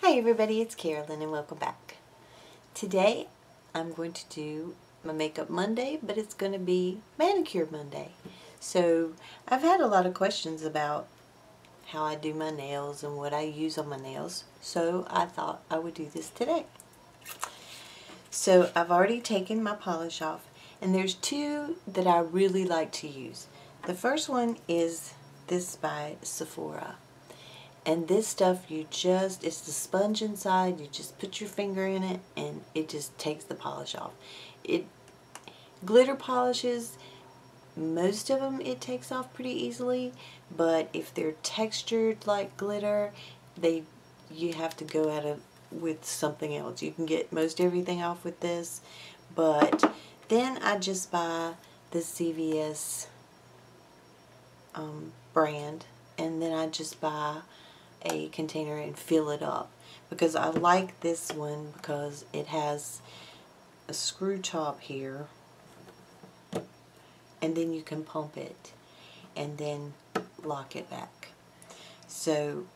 Hi everybody, it's Carolyn and welcome back. Today I'm going to do my Makeup Monday, but it's going to be Manicure Monday. So I've had a lot of questions about how I do my nails and what I use on my nails, so I thought I would do this today. So I've already taken my polish off, and there's two that I really like to use. The first one is this by Sephora. And this stuff, it's the sponge inside, you just put your finger in it and it just takes the polish off. Glitter polishes, most of them it takes off pretty easily, but if they're textured like glitter, you have to go at it with something else. You can get most everything off with this, but then I just buy the CVS brand, and then I just buy a container and fill it up, because I like this one because it has a screw top here, and then you can pump it and then lock it back. So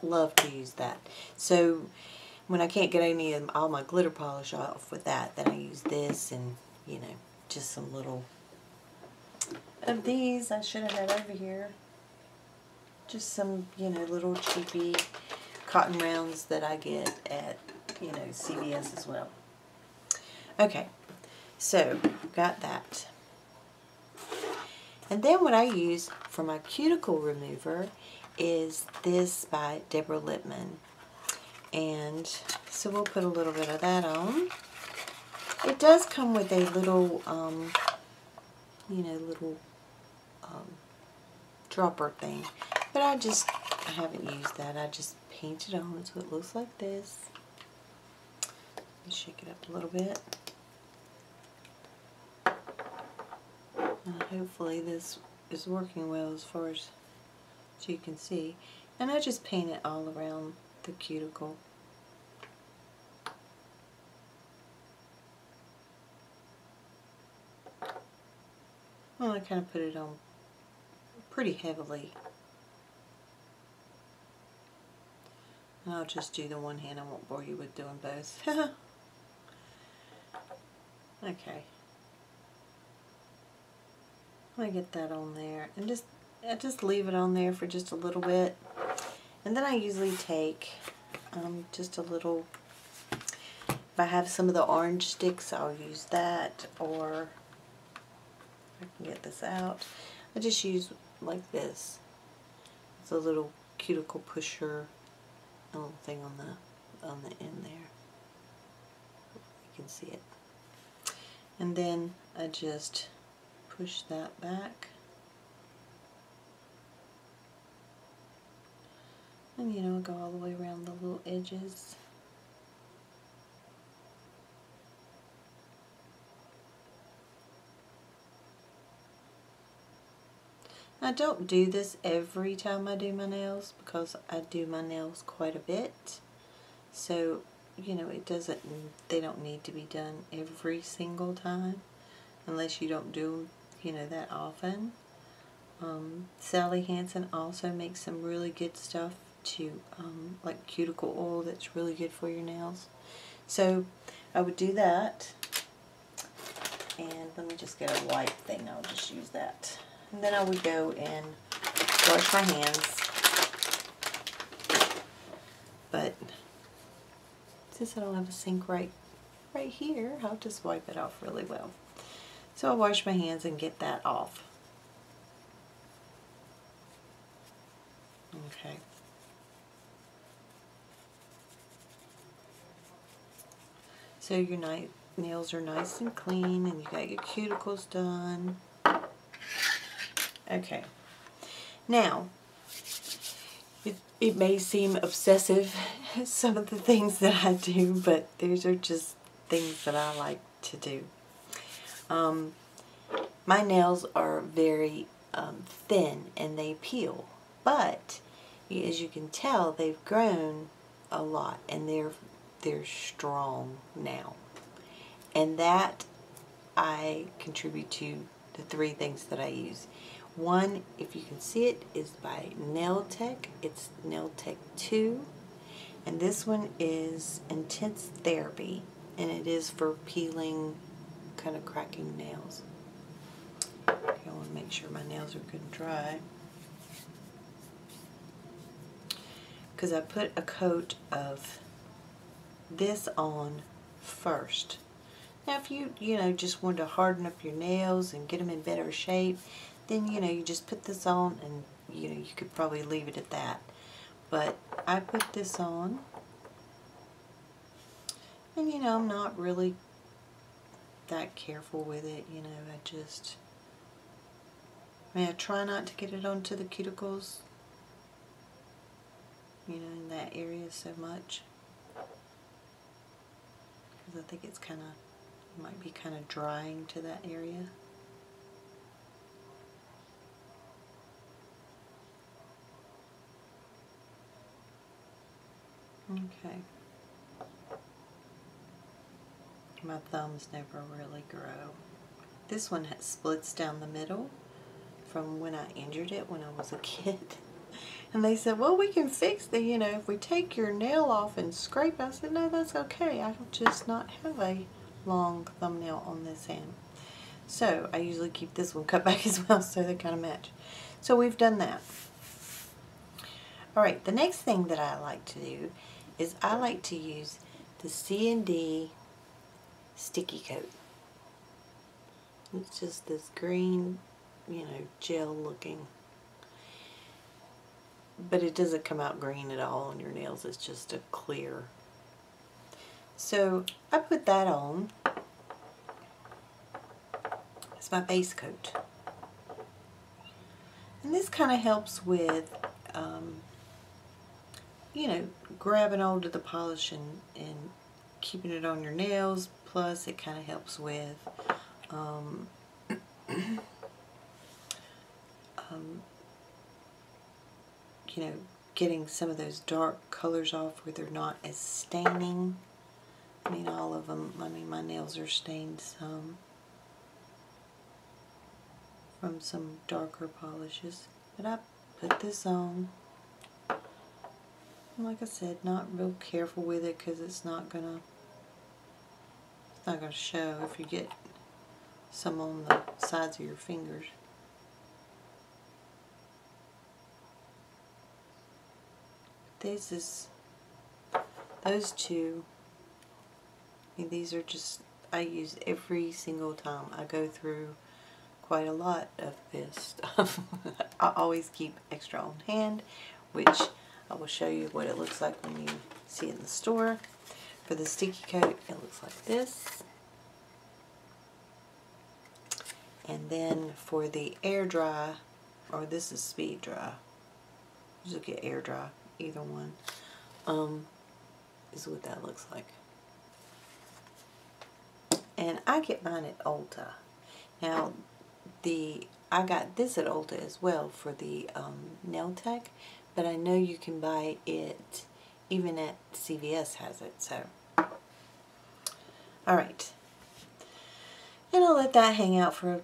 love to use that. So when I can't get all my glitter polish off with that, then I use this, and just some little of these I should have had over here. Just some, little cheapy cotton rounds that I get at, CVS as well. Okay, so got that. And then what I use for my cuticle remover is this by Deborah Lippmann. And so we'll put a little bit of that on. It does come with a little, dropper thing. But I haven't used that. I just paint it on so it looks like this. Shake it up a little bit. And hopefully this is working well as far as you can see. And I just paint it all around the cuticle. Well, I kind of put it on pretty heavily. I'll just do the one hand. I won't bore you with doing both. Okay. I get that on there, and I just leave it on there for just a little bit, and then I usually take just a little. If I have some of the orange sticks, I'll use that, or I can get this out. I just use like this. It's a little cuticle pusher. A little thing on the end there. You can see it. And then I just push that back. And go all the way around the little edges. I don't do this every time I do my nails, because I do my nails quite a bit. So, they don't need to be done every single time, unless you don't do, that often. Sally Hansen also makes some really good stuff like cuticle oil that's really good for your nails. So I would do that. And let me just get a white thing. I'll just use that. And then I would go and wash my hands. But since I don't have a sink right here, I'll just wipe it off really well. So I'll wash my hands and get that off. Okay. So your nails are nice and clean, and you got your cuticles done. Okay, now, it may seem obsessive, some of the things that I do, but these are just things that I like to do. My nails are very thin, and they peel, but as you can tell, they've grown a lot, and they're strong now. And that I contribute to the three things that I use. One, if you can see it, is by Nail Tech. It's Nail Tech 2. And this one is Intense Therapy, and it is for peeling, kind of cracking nails. Okay, I want to make sure my nails are good and dry, because I put a coat of this on first. Now if you just want to harden up your nails and get them in better shape, then you just put this on, and you could probably leave it at that. But I put this on, and I'm not really that careful with it. I try not to get it onto the cuticles, in that area so much, because I think it's might be kind of drying to that area. Okay. My thumbs never really grow. This one splits down the middle from when I injured it when I was a kid. And they said, well, we can fix if we take your nail off and scrape it. I said, no, that's okay. I'll just not have a long thumbnail on this hand. So I usually keep this one cut back as well, so they kind of match. So we've done that. Alright, the next thing that I like to do is I like to use the C&D sticky coat. It's just this green, gel looking. But it doesn't come out green at all on your nails. It's just a clear. So I put that on. It's my base coat. And this kind of helps with, grabbing hold of the polish and keeping it on your nails. Plus it kind of helps with getting some of those dark colors off where they're not as staining. I mean, all of them. I mean, my nails are stained some from some darker polishes. But I put this on. And like I said, not real careful with it because it's not gonna show if you get some on the sides of your fingers. Those two, I mean, these are just, I use every single time. I go through quite a lot of this stuff. I always keep extra on hand, which I will show you what it looks like when you see it in the store. For the sticky coat, it looks like this. And then for the air dry, or this is speed dry, just get air dry, either one, is what that looks like. And I get mine at Ulta. Now, I got this at Ulta as well for the nail tech, but I know you can buy it even at CVS has it. So, all right, and I'll let that hang out for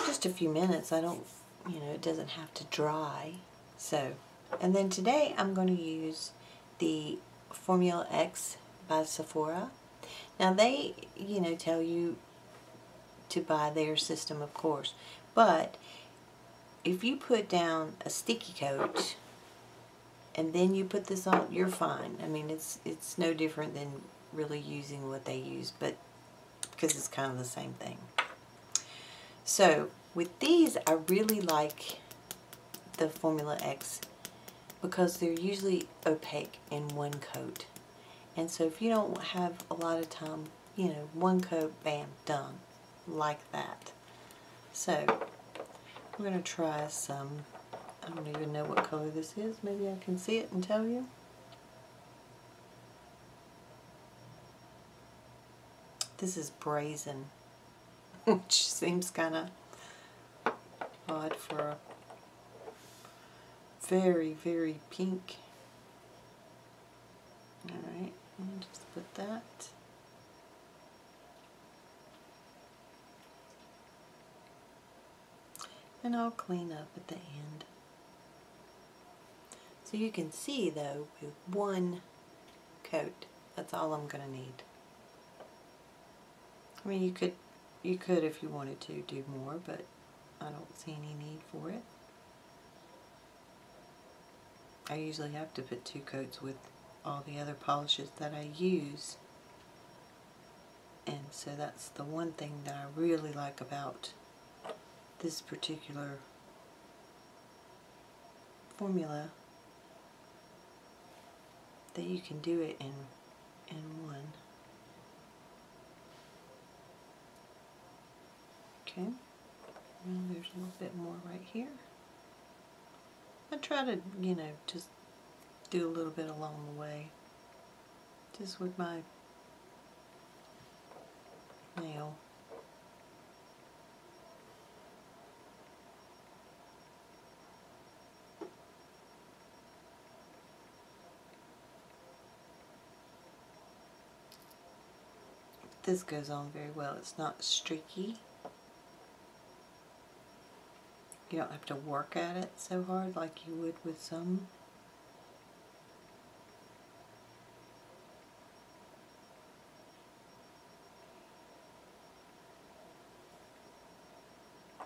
just a few minutes. I don't, it doesn't have to dry. So, and then today I'm going to use the Formula X by Sephora. Now they, tell you to buy their system, of course, but if you put down a sticky coat and then you put this on, you're fine. I mean, it's no different than really using what they use, but because it's kind of the same thing. So with these, I really like the Formula X because they're usually opaque in one coat. And so if you don't have a lot of time, one coat, bam, done, like that. So I'm going to try some, I don't even know what color this is. Maybe I can see it and tell you. This is Brazen, which seems kind of odd for a very, very pink. Alright, and just put that. And I'll clean up at the end. So you can see though, with one coat. That's all I'm going to need. I mean, you could if you wanted to do more, but I don't see any need for it. I usually have to put 2 coats with all the other polishes that I use. And so that's the one thing that I really like about this particular formula, that you can do it in one. Okay, well, there's a little bit more right here. I try to, you know, just do a little bit along the way, just with my nail. This goes on very well. It's not streaky. You don't have to work at it so hard like you would with some.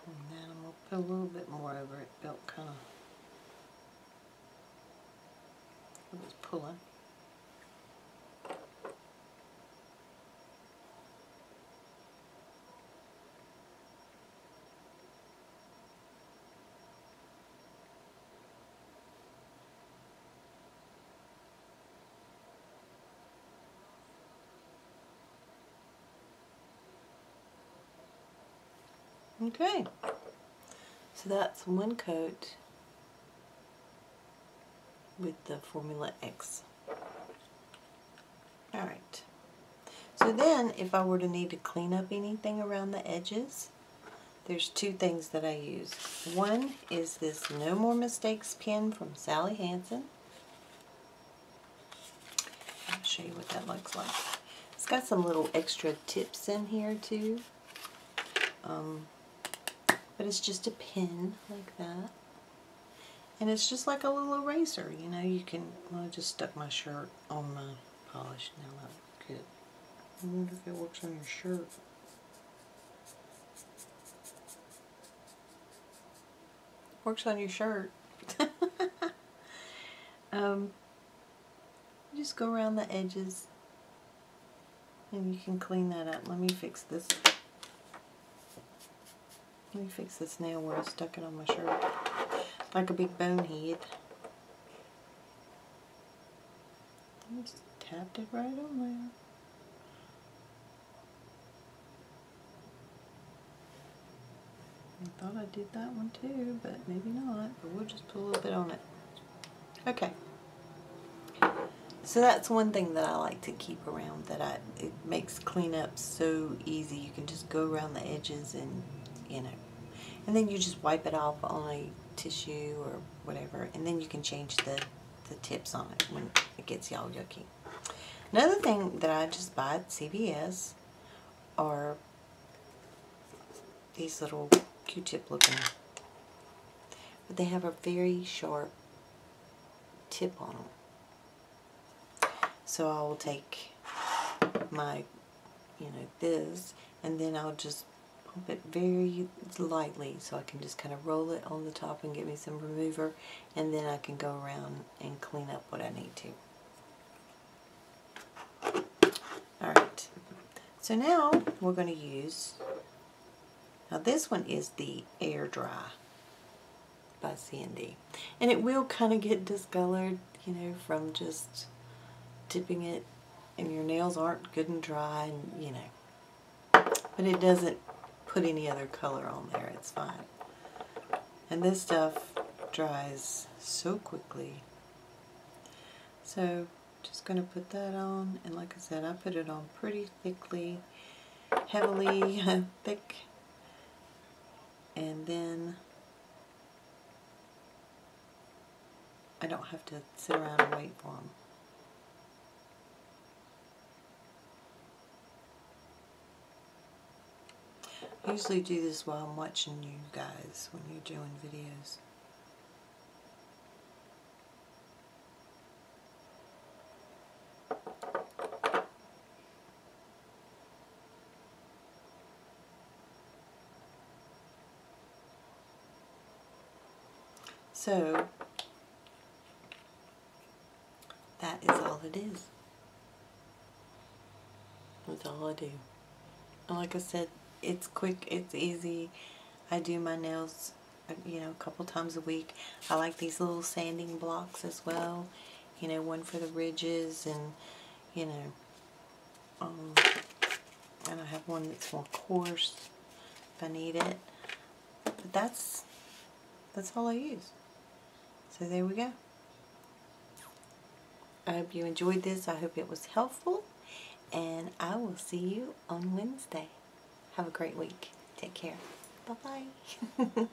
And then I'm going to put a little bit more over it. Felt kind of, it was pulling. Okay, so that's one coat with the Formula X. Alright, so then if I were to need to clean up anything around the edges, there's 2 things that I use. One is this No More Mistakes pen from Sally Hansen. I'll show you what that looks like. It's got some little extra tips in here too. But it's just a pen like that. And it's just like a little eraser, you know, you can, well, I just stuck my shirt on my polish. Now that looks good. I wonder if it works on your shirt. Works on your shirt. Just go around the edges and you can clean that up. Let me fix this. Let me fix this nail where I stuck it on my shirt. Like a big bonehead. I just tapped it right on there. I thought I did that one too, but maybe not. But we'll just put a little bit on it. Okay. So that's one thing that I like to keep around, that it makes cleanup so easy. You can just go around the edges and, you know, and then you just wipe it off on a tissue or whatever, and then you can change the tips on it when it gets all yucky. Another thing that I just buy at CVS are these little Q-tip looking, but they have a very sharp tip on them. So I will take my, you know, this, and then I'll just pump it very lightly so I can just kind of roll it on the top and get me some remover, and then I can go around and clean up what I need to. Alright, so now we're going to use, now this one is the Air Dry by C&D, and it will kind of get discolored, you know, from just dipping it, and your nails aren't good and dry, and you know, but it doesn't put any other color on there. It's fine. And this stuff dries so quickly. So just going to put that on, and like I said, I put it on pretty thickly, heavily thick, and then I don't have to sit around and wait for them. I usually do this while I'm watching you guys when you're doing videos. So that is all it is. That's all I do. And like I said, it's quick, it's easy. I do my nails, you know, a couple times a week. I like these little sanding blocks as well. You know, one for the ridges, and you know, and I have one that's more coarse if I need it. But that's all I use. So there we go. I hope you enjoyed this. I hope it was helpful. And I will see you on Wednesday. Have a great week. Take care. Bye-bye.